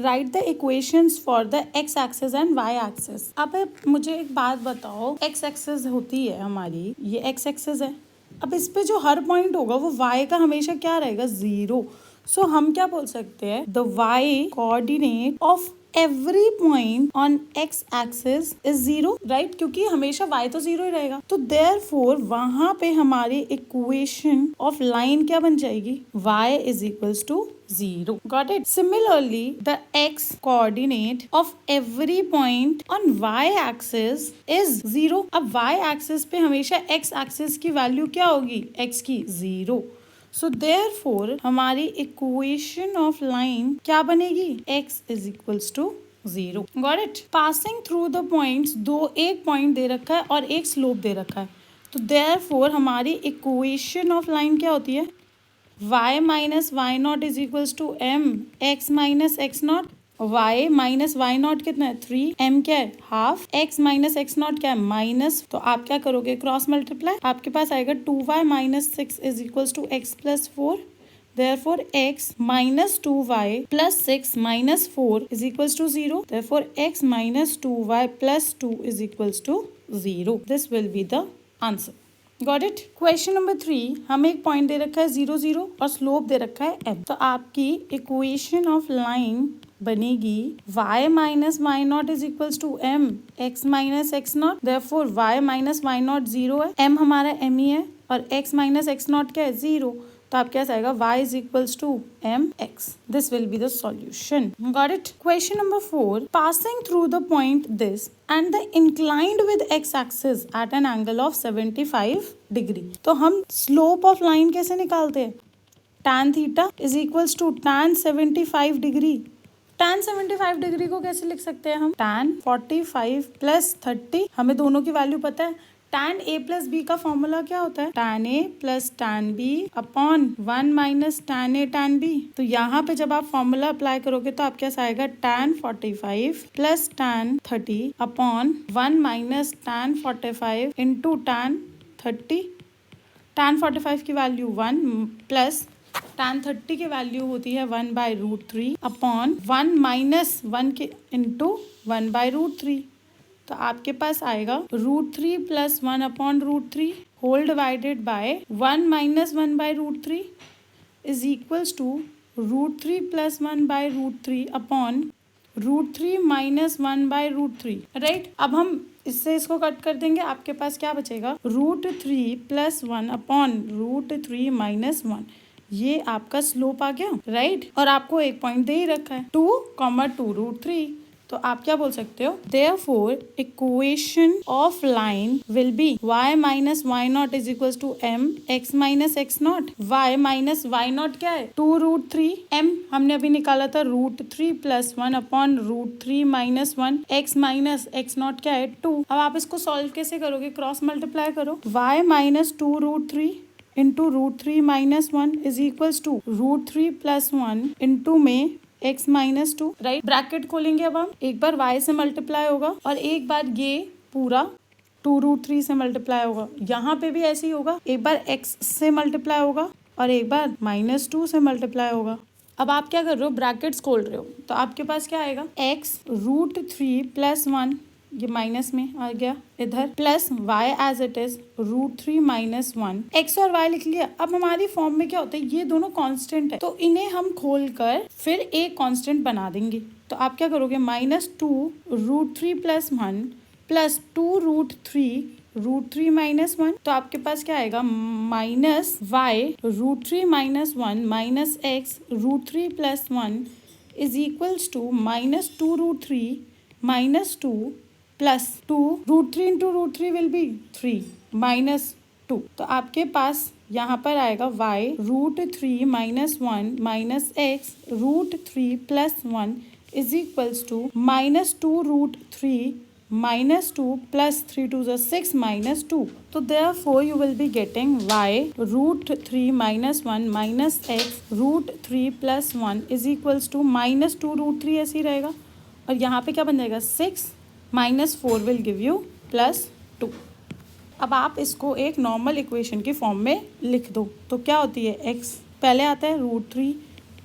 Right the equations for the X axis and Y axis. अब मुझे एक बात बताओ, एक्स एक्सिस होती है हमारी, ये एक्स एक्सिस है। अब इस पे जो हर पॉइंट होगा वो y का हमेशा क्या रहेगा, 0। सो हम क्या बोल सकते हैं, the y coordinate of every point on x axis is 0, right, क्योंकि हमेशा y तो 0 ही रहेगा। तो देयरफॉर वहां पे हमारी इक्वेशन ऑफ लाइन क्या बन जाएगी, y is equals to 0. Got it? Similarly, the x coordinate of every point on y axis is 0. अब y axis पे हमेशा x axis की वैल्यू क्या होगी, x की 0. So therefore हमारी इक्वेशन ऑफ लाइन क्या बनेगी, x is equals to 0. Got it? Passing through the points, दो एक पॉइंट दे रखा है और एक स्लोप दे रखा है, तो therefore हमारी इक्वेशन ऑफ लाइन क्या होती है, y minus Y not is equals to m x minus X not. y minus Y not कितना है, 3, m क्या है, half, x minus X not क्या है, माइनस। तो आप क्या करोगे, क्रॉस मल्टीप्लाई, आपके पास आएगा 2y minus 6 is equals to x plus 4। Therefore x minus 2y plus 6 minus 4 is equals to 0. Therefore x minus 2y plus 2 is equals to 0. This will be the answer. Got it? Question number 3, हमें एक point दे रखा है 0 0 और slope दे रखा है m। तो आपकी equation of line बनेगी y minus Y not is equals to m x minus X not. Therefore y minus Y not 0 है, m हमारा m ही है और x माइनस एक्स नॉट क्या है, 0। तो आप क्या आएगा, y is equals to mx. This will be the solution. Got it? Question number 4. Passing through the point this and the inclined with x-axis at an angle of 75 degree. तो हम slope of line कैसे निकालते हैं, tan theta is equals to tan 75 degree. tan 75 degree को कैसे लिख सकते हैं हम, tan 45 प्लस 30, हमें दोनों की वैल्यू पता है। tan a प्लस बी का फॉर्मूला क्या होता है, tan a plus tan b upon 1 minus tan a tan b। तो यहाँ पे जब आप फॉर्मूला अप्लाई करोगे तो आपके पास आएगा tan 45 plus tan 30 upon 1 minus tan 45 into tan 30। tan 45 की वैल्यू 1 प्लस tan 30 की वैल्यू होती है 1/√3 अपॉन 1 माइनस 1 के इंटू 1/√3। तो आपके पास आएगा √3 plus 1 upon √3 whole divided by 1 minus 1/√3 is equals to √3 plus 1/√3 upon √3 minus 1/√3, right. अब हम इससे इसको कट कर देंगे, आपके पास क्या बचेगा, √3 प्लस 1 अपॉन √3 माइनस 1। ये आपका स्लोप आ गया, राइट। और आपको एक पॉइंट दे ही रखा है 2,2√3। तो आप क्या बोल सकते हो, therefore equation of line will be y minus Y not is equal to m x minus X not. y minus Y not क्या है, 2√3, m हमने अभी निकाला था √3 plus 1 upon √3 minus 1, x minus X not क्या है, 2। अब आप इसको सॉल्व कैसे करोगे, क्रॉस मल्टीप्लाई करो, y minus 2√3 into √3 minus 1 is equals to √3 plus 1 into में x माइनस 2, राइट। ब्रैकेट खोलेंगे, अब हम एक बार y से मल्टीप्लाई होगा और एक बार ये पूरा 2√3 से मल्टीप्लाई होगा। यहाँ पे भी ऐसे ही होगा, एक बार x से मल्टीप्लाई होगा और एक बार -2 से मल्टीप्लाई होगा। अब आप क्या कर रहे हो, ब्रैकेट्स खोल रहे हो, तो आपके पास क्या आएगा, x √3 प्लस 1, ये माइनस में आ गया इधर, plus y as it is √3 minus 1, x और y लिख लिया। अब हमारी फॉर्म में क्या होता है, ये दोनों कांस्टेंट है, तो इन्हें हम खोलकर फिर एक कांस्टेंट बना देंगे। तो आप क्या करोगे, -2 √3 प्लस 1 प्लस 2√3 √3 माइनस 1। तो आपके पास क्या आएगा, minus y √3 minus 1 minus x √3 plus 1 is equals to -2√3 minus 2 plus 2 √3 into √3 will be 3 minus 2। तो आपके पास यहाँ पर आएगा y √3 minus 1 minus x √3 plus 1 is equals to -2√3 minus 2 plus 3 2 is 6 minus 2. So therefore you will be getting y √3 minus 1 minus x √3 plus 1 is equals to -2√3 ऐसे ही रहेगा। और यहाँ पे क्या बन जाएगा, 6 minus 4 will give you plus 2। अब आप इसको एक नॉर्मल इक्वेशन की फॉर्म में लिख दो, तो क्या होती है, x पहले आता है √3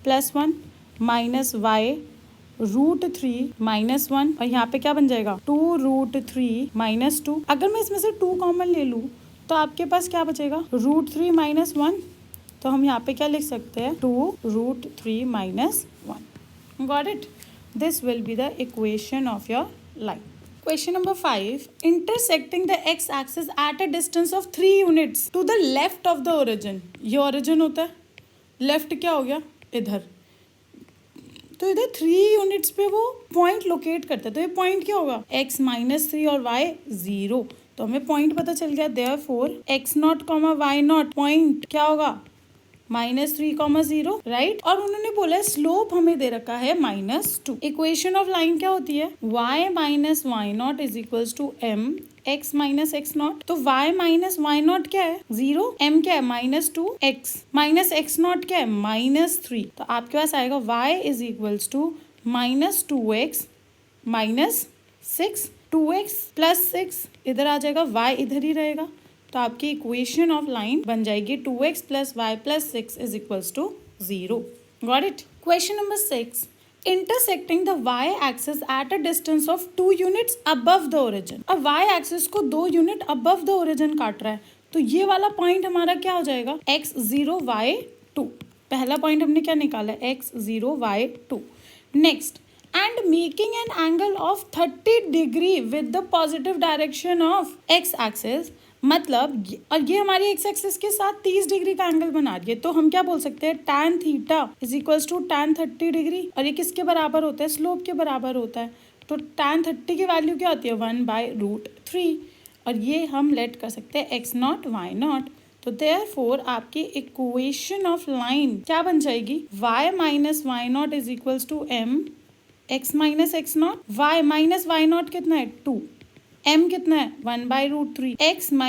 प्लस 1 माइनस y √3 - 1 और यहाँ पे क्या बन जाएगा 2√3 - 2। अगर मैं इसमें से 2 कॉमन ले लूँ तो आपके पास क्या बचेगा √3 - 1। तो हम यहाँ पे क्या लिख सकते हैं 2√3 - 1। Got it? This will be the equation of your line. Question number 5. Intersecting the x-axis at a distance of 3 units to the left of the origin. ये origin होता है, left क्या हो गया इधर, तो इधर 3 यूनिट्स पे वो पॉइंट लोकेट करता है। तो ये पॉइंट क्या होगा x - 3 और y 0। तो हमें पॉइंट पता चल गया। देयरफॉर x0, y0 पॉइंट क्या होगा -3, 0 राइट। और उन्होंने बोला स्लोप हमें दे रखा है -2। इक्वेशन ऑफ लाइन क्या होती है y - y0 is equals to m x - x0। तो y - y0 क्या है 0, m क्या है -2x -x0 क्या है -3। तो आपके पास आएगा y is equals to -2x -6, 2x + 6 इधर आ जाएगा, y इधर ही रहेगा। तो आपकी इक्वेशन ऑफ लाइन बन जाएगी 2x + y + 6 is equals to 0। Got it? Question number 6. Intersecting the y axis at a distance of 2 units above the origin. अब y axis को 2 यूनिट अबव द ओरिजिन काट रहा है, तो ये वाला पॉइंट हमारा क्या हो जाएगा x0 y2। पहला पॉइंट हमने क्या निकाला x0 y2। Next, and making an angle of 30 degree with the positive direction of x axis, मतलब और ये हमारी x एक्सिस के साथ 30 डिग्री का एंगल बना रही है। तो हम क्या बोल सकते हैं tan theta is equals to tan 30 degree. और ये किसके बराबर होता है स्लोप के बराबर होता है। तो tan 30 की वैल्यू क्या होती है 1/√3। और ये हम लेट कर सकते हैं x0 y0। तो देयरफॉर आपकी इक्वेशन ऑफ लाइन क्या बन जाएगी y - y0 is equals to m x - x0। y - y0 कितना है 2, m कितना है 1/√3, x -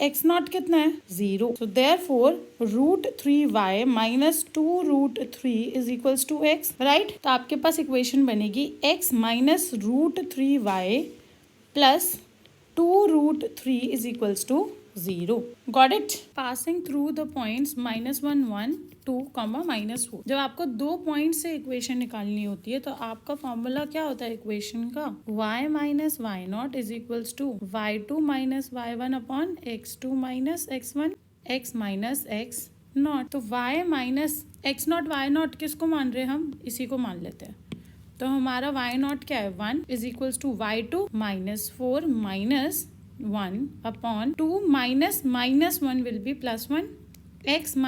x0 कितना है 0। So therefore √3y - 2√3 is equals to x, right? तो आपके पास इक्वेशन बनेगी x - √3y plus 2√3 is equals to 0. Got it? Passing through the points -1, 1, 2, -4। जब आपको 2 पॉइंट से इक्वेशन निकालनी होती है तो आपका फॉर्मूला क्या होता है इक्वेशन का y - y0 is equals to y2 - y1 upon x2 - x1 x - x0। तो y - x0 y0 किसको मान रहे हैं हम इसी को मान लेते हैं। तो हमारा y0 क्या है 1 is equals to y2 -4 -1 upon 2 -1 will be +1 x -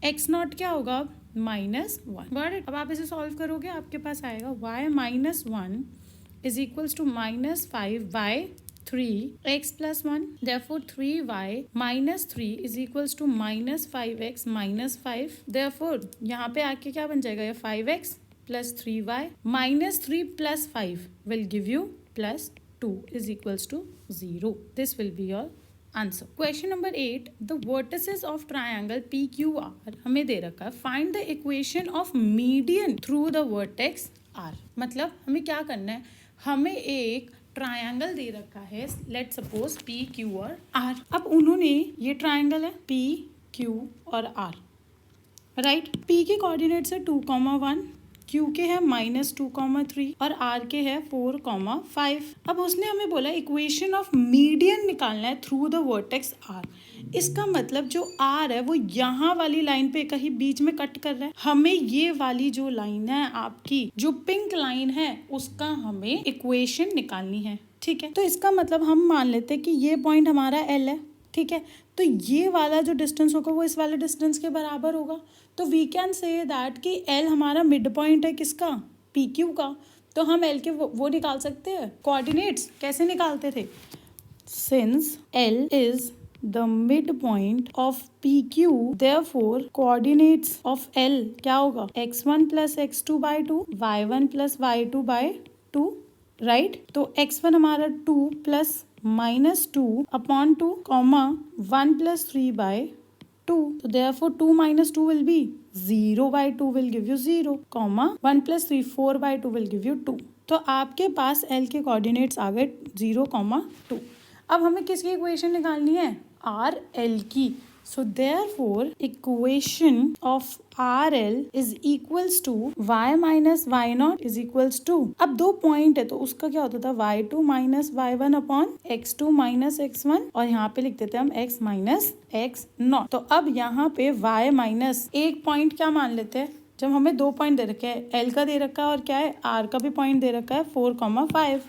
x0 क्या होगा -1। Got it? अब आप इसे सॉल्व करोगे आपके पास आएगा y - 1 is equals to -5/3 x + 1। therefore 3y - 3 is equals to -5x - 5। therefore यहाँ पे आके क्या बन जाएगा ये 5x + 3y -3 + 5 will give you +2 is equals to 0. This will be your answer. Question number 8. The vertices of triangle PQR हमें दे रखा है। Find the equation of median through the vertex R। मतलब हमें क्या करना है हमें एक ट्रायंगल दे रखा है लेट सपोज PQR R। अब उन्होंने ये ट्रायंगल है PQ और R राइट। P के कोऑर्डिनेट्स है 2, 1, Q के है -2, 3 और R के है 4, 5। अब उसने हमें बोला इक्वेशन ऑफ मीडियन निकालना है थ्रू द वर्टेक्स R। इसका मतलब जो R है वो यहाँ वाली लाइन पे कहीं बीच में कट कर रहा है। हमें ये वाली जो लाइन है आपकी जो पिंक लाइन है उसका हमें इक्वेशन निकालनी है। ठीक है, तो इसका मतलब हम मान लेते हैं कि ये पॉइंट हमारा L है। ठीक है, तो ये वाला जो डिस्टेंस होगा वो इस वाले डिस्टेंस के बराबर होगा। तो वी कैन से दैट कि L हमारा मिड पॉइंट है किसका PQ का। तो हम L के वो निकाल सकते हैं कोऑर्डिनेट्स। कैसे निकालते थे since L is the mid point of PQ therefore coordinates of L क्या होगा x1 + x2/2 y1 + y2/2 right. तो x1 हमारा 2 + -2 upon 2, 1 + 3/2। So therefore 2 - 2 will be 0/2 will give you 0, 1 + 3 4/2 will give you 2। तो आपके पास L के कोऑर्डिनेट्स आ गए 0, 2। अब हमें किसकी इक्वेशन निकालनी है R L की। So therefore equation of RL is equals to y minus y not is equals to, अब दो पॉइंट है तो उसका क्या होता था y2 minus y1 upon x2 minus x1, और यहाँ पे लिख देते हैं हम x माइनस x नॉट। तो अब यहाँ पे y माइनस एक पॉइंट क्या मान लेते हैं, जब हमें दो पॉइंट दे रखे हैं, L का दे रखा है और क्या है R का भी पॉइंट दे रखा है 4,5।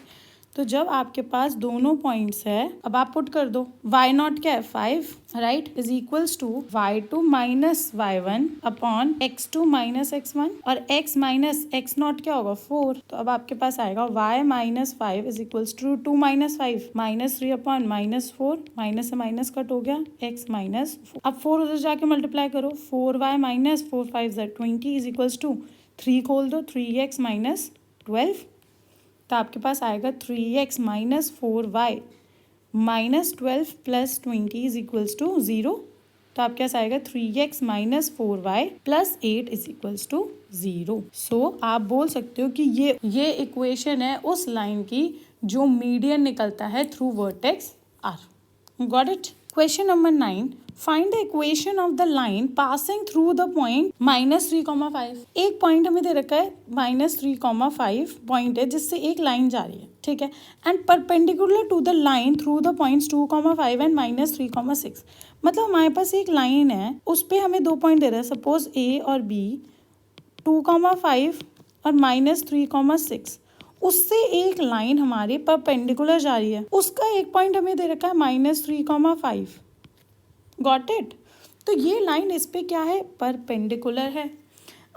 तो जब आपके पास दोनों पॉइंट्स है, अब आप पुट कर दो, y नॉट क्या है 5, right, is equals to y2 minus y1 upon x2 minus x1, और x माइनस x नॉट क्या होगा 4। तो अब आपके पास आएगा y minus 5 is equals to 2 minus 5 minus 3 upon minus 4, minus से माइनस कट हो गया x माइनस 4। अब 4 उधर जाके मल्टीप्लाई करो, 4y minus 4 5 20 is equals to 3 खोल दो 3x माइनस 12, तो आपके पास आएगा 3x minus 4y minus 12 plus 20 is equals to 0। तो आपके पास आएगा 3x minus 4y plus 8 is equals to 0। So आप बोल सकते हो कि ये इक्वेशन है उस लाइन की जो मीडियन निकलता है through vertex R। Got it? Question number 9, find the equation of the line passing through the point -3,5। एक पॉइंट हमें दे रखा है -3,5 पॉइंट है जिससे एक लाइन जा रही है, ठीक है, and perpendicular to the line through the points 2,5 and -3,6। मतलब हमारे पास एक लाइन है, उस पे हमें दो पॉइंट दे रहा है, सपोज A और B 2,5 और -3,6, उससे एक लाइन हमारी परपेंडिकुलर जा रही है, उसका एक पॉइंट हमें दे रखा है -3,5। Got it? तो ये लाइन इस पे क्या है, परपेंडिकुलर है।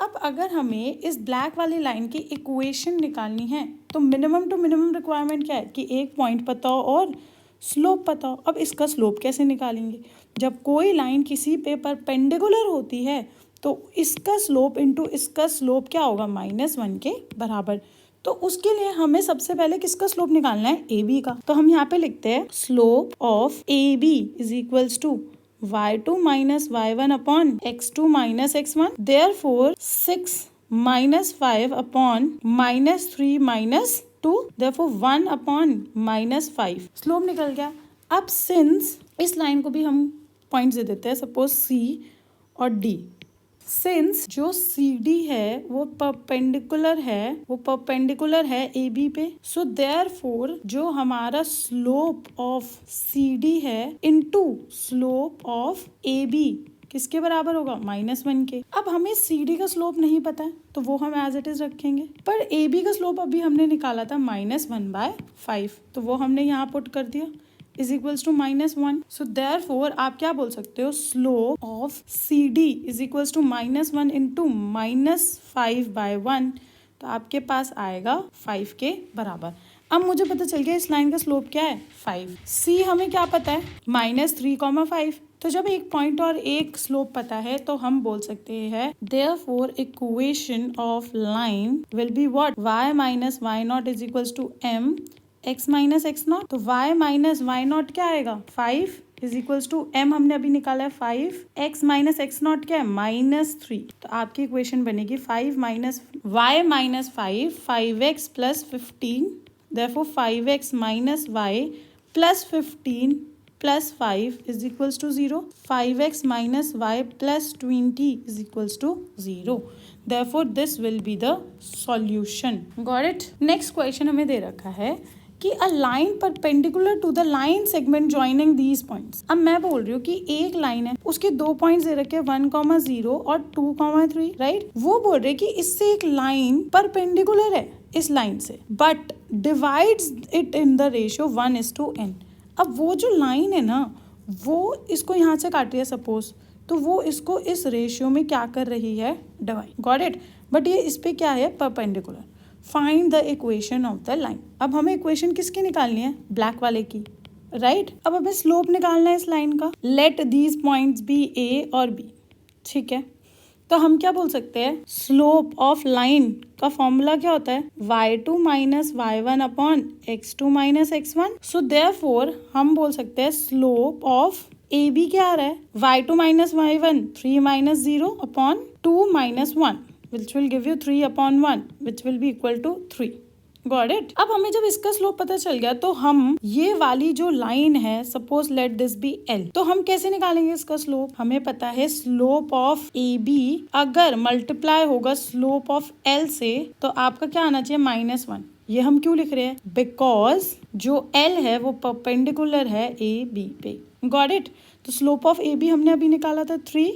अब अगर हमें इस ब्लैक वाली लाइन की इक्वेशन निकालनी है तो मिनिमम टू मिनिमम रिक्वायरमेंट क्या है कि एक पॉइंट पता हो और स्लोप पता हो। अब इसका स्लोप कैसे निकालेंगे, जब कोई लाइन किसी पे परपेंडिकुलर होती है तो इसका स्लोप इंटू इसका स्लोप क्या होगा, -1 के बराबर। तो उसके लिए हमें सबसे पहले किसका स्लोप निकालना है, AB का। तो हम यहाँ पे लिखते हैं slope of AB is equals to y2 minus y1 upon x2 minus x1, therefore 6 minus 5 upon -3 minus 2, therefore 1 upon -5। Slope निकल गया। अब सिंस इस लाइन को भी हम पॉइंट्स दे देते हैं, सपोज C और D। सिंस जो CD है वो परपेंडिकुलर है AB पे, सो देयरफॉर जो हमारा स्लोप ऑफ CD है इनटू स्लोप ऑफ AB किसके बराबर होगा, -1 के। अब हमें CD का स्लोप नहीं पता है तो वो हम एज इट इज रखेंगे, पर AB का स्लोप अभी हमने निकाला था -1/5, तो वो हमने यहाँ पुट कर दिया is equals to -1। So therefore आप क्या बोल सकते हो, slope of CD is equals to -1 into -5/1, तो आपके पास आएगा 5 के बराबर। अब मुझे पता चल गया इस लाइन का स्लोप क्या है 5। C हमें क्या पता है -3,5। तो जब एक पॉइंट और एक स्लोप पता है तो हम बोल सकते हैं therefore equation of line will be what, y minus y not is equals to m x minus x not. तो y माइनस y नॉट क्या आएगा 5 इज इक्वल्स टू m हमने अभी निकाला है 5, x माइनस x नॉट क्या है -3। तो आपकी इक्वेशन बनेगी 5 minus y minus 5x plus 15, therefore 5x minus y plus 15 plus 5 is equals to 0, 5x minus y plus 20 is equals to 0। Therefore this will be the solution. Got it? Next question हमें दे रखा है कि a line perpendicular to the line segment joining these points. अब मैं बोल रही हूँ कि एक लाइन है, उसके दो पॉइंट्स दे रखे हैं 1,0 और 2,3, राइट। वो बोल रहे कि इससे एक लाइन परपेंडिकुलर है इस लाइन से, but divides it in the ratio 1:n। अब वो जो लाइन है ना, वो इसको यहाँ से काट रही है सपोज, तो वो इसको इस रेशियो में क्या कर रही है, डिवाइड। Got it? बट ये इस पे क्या है, perpendicular. Find the equation of the line. अब हमें इक्वेशन किसकी निकालनी है, ब्लैक वाले की, राइट। अब हमें स्लोप निकालना है इस लाइन का। Let these points be A और B, ठीक है। तो हम क्या बोल सकते हैं, स्लोप ऑफ लाइन का फॉर्मूला क्या होता है, y2 minus y1 upon x2 minus x1। So therefore हम बोल सकते हैं स्लोप ऑफ AB क्या आ रहा है, y2 minus y1 3 minus 0 upon 2 minus 1 which will give you 3 upon 1 which will be equal to 3, got it. अब हमें जब इसका स्लोप पता चल गया तो हम ये वाली जो लाइन है, suppose let this be L, तो हम कैसे निकालेंगे इसका स्लोप? हमें पता है स्लोप ऑफ ए बी अगर मल्टीप्लाई होगा स्लोप ऑफ एल से तो आपका क्या आना चाहिए? -1। ये हम क्यों लिख रहे हैं? बिकॉज जो एल है वो परपेंडिकुलर है ए बी पे। Got it. तो स्लोप ऑफ ए बी हमने अभी निकाला था 3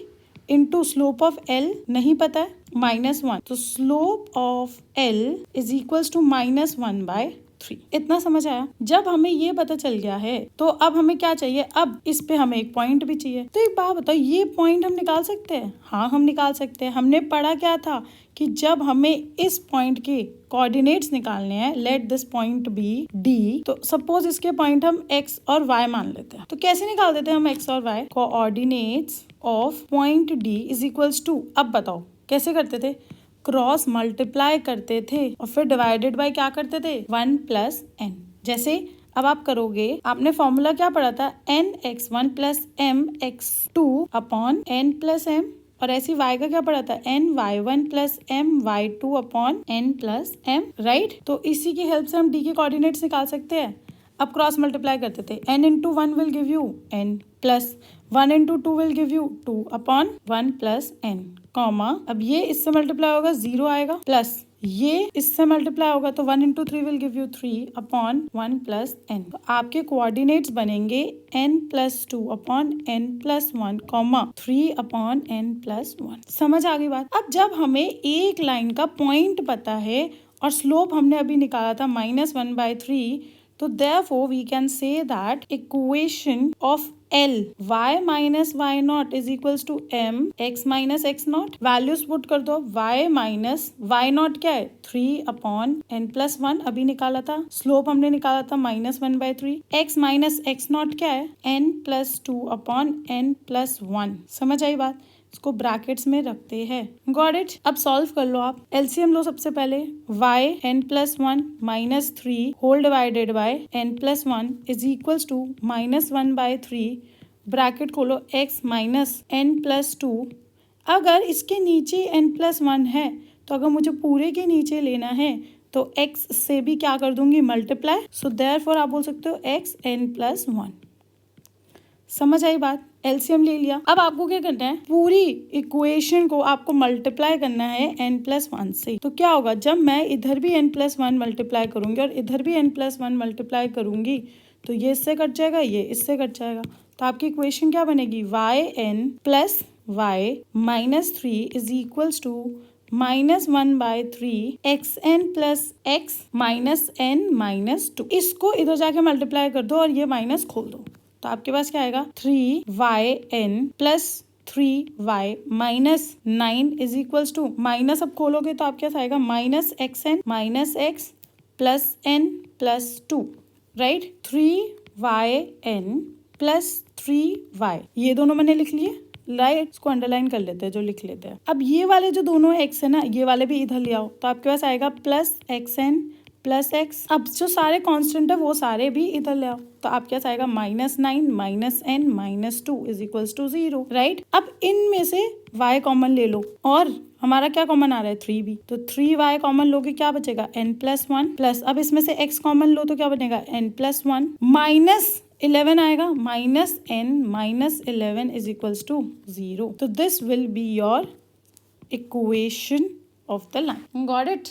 इंटू स्लोप ऑफ एल नहीं पता है -1, तो slope of L is equals to -1/3। इतना समझ आया? जब हमें ये पता चल गया है तो अब हमें क्या चाहिए? अब इस पे हमें एक पॉइंट भी चाहिए। तो एक बात बताओ, ये पॉइंट हम निकाल सकते हैं? हाँ हम निकाल सकते हैं। हमने पढ़ा क्या था कि जब हमें इस पॉइंट के कोऑर्डिनेट्स निकालने हैं, let this point be D, तो सपोज इसके पॉइंट हम x और y मान लेते हैं। तो कैसे निकाल देते हैं हम x और y? Coordinates of point D is equals to, अब बताओ कैसे करते थे? क्रॉस मल्टीप्लाई करते थे और फिर डिवाइडेड बाय क्या करते थे? 1 + n। जैसे अब आप करोगे, आपने फॉर्मूला क्या पढ़ा था? nx1 + mx2 upon n + m, और ऐसी y का क्या पढ़ा था? ny1 + my2 upon n + m, right? तो इसी की हेल्प से हम d के कोऑर्डिनेट्स निकाल सकते हैं। अब क्रॉस मल्टीप्लाई करते थे, n × 1 will give you n plus 1 × 2 will give you 2 upon 1 + n, comma, अब ये इससे मल्टीप्लाई होगा 0 आएगा, प्लस ये इससे मल्टीप्लाई होगा तो 1 × 3 will give you 3 upon 1 + n। तो आपके कोऑर्डिनेट्स बनेंगे n + 2 upon n + 1, comma 3 upon n + 1। समझ आ गई बात? अब जब हमें एक लाइन का पॉइंट पता है और स्लोप हमने अभी निकाला था -1/3, तो therefore we can say that equation of L y minus y naught is equals to m x minus x naught। Values put कर दो। y minus y naught क्या है? 3 अपॉन n + 1 अभी निकाला था। स्लोप हमने निकाला था -1/3। x minus x naught क्या है? n + 2 upon n + 1। समझ आई बात? इसको ब्रैकेट्स में रखते हैं। Got it. अब सॉल्व कर लो आप। एलसीएम लो सबसे पहले। y n + 1 -3 whole divided by n + 1 is equals to -1/3, bracket खोलो, x माइनस n + 2। अगर इसके नीचे n + 1 है तो अगर मुझे पूरे के नीचे लेना है तो x से भी क्या कर दूंगी? मल्टीप्लाई। सो देयरफॉर आप बोल सकते हो x n + 1। समझ आई बात? एलसीएम ले लिया। अब आपको क्या करना है? पूरी इक्वेशन को आपको मल्टीप्लाई करना है n + 1 से। तो क्या होगा? जब मैं इधर भी n + 1 मल्टीप्लाई करूंगी और इधर भी n + 1 मल्टीप्लाई करूंगी तो ये इससे कट जाएगा, ये इससे कट जाएगा, तो आपकी इक्वेशन क्या बनेगी? yn + y -3 is equals to -1/3 xn + x -n - 2। इसको इधर जाके मल्टीप्लाई कर दो और ये माइनस खोल दो, तो आपके पास क्या आएगा? 3yn + 3y -9 is equals to, minus अब खोलोगे तो आपके पास आएगा -xn - x + n + 2, right? 3yn + 3y, ये दोनों मैंने लिख लिए, राइट? इसको अंडरलाइन कर लेते हैं, जो लिख लेते हैं। अब ये वाले जो दोनों x है ना, ये वाले भी इधर ले आओ, तो आपके पास आएगा +xn + x। अब जो सारे कांस्टेंट है वो सारे भी इधर ले आओ, तो आपके पास आएगा -9 - n - 2 is equals to 0, right? अब इनमें से y कॉमन ले लो और हमारा क्या कॉमन आ रहा है? 3b, तो 3y कॉमन लोगे, क्या बचेगा? n + 1 प्लस, अब इसमें से x कॉमन लो तो क्या बनेगा? n + 1 -11 आएगा, -n - 11 इज इक्वल्स टू 0। तो this will be your equation of the line. Got it?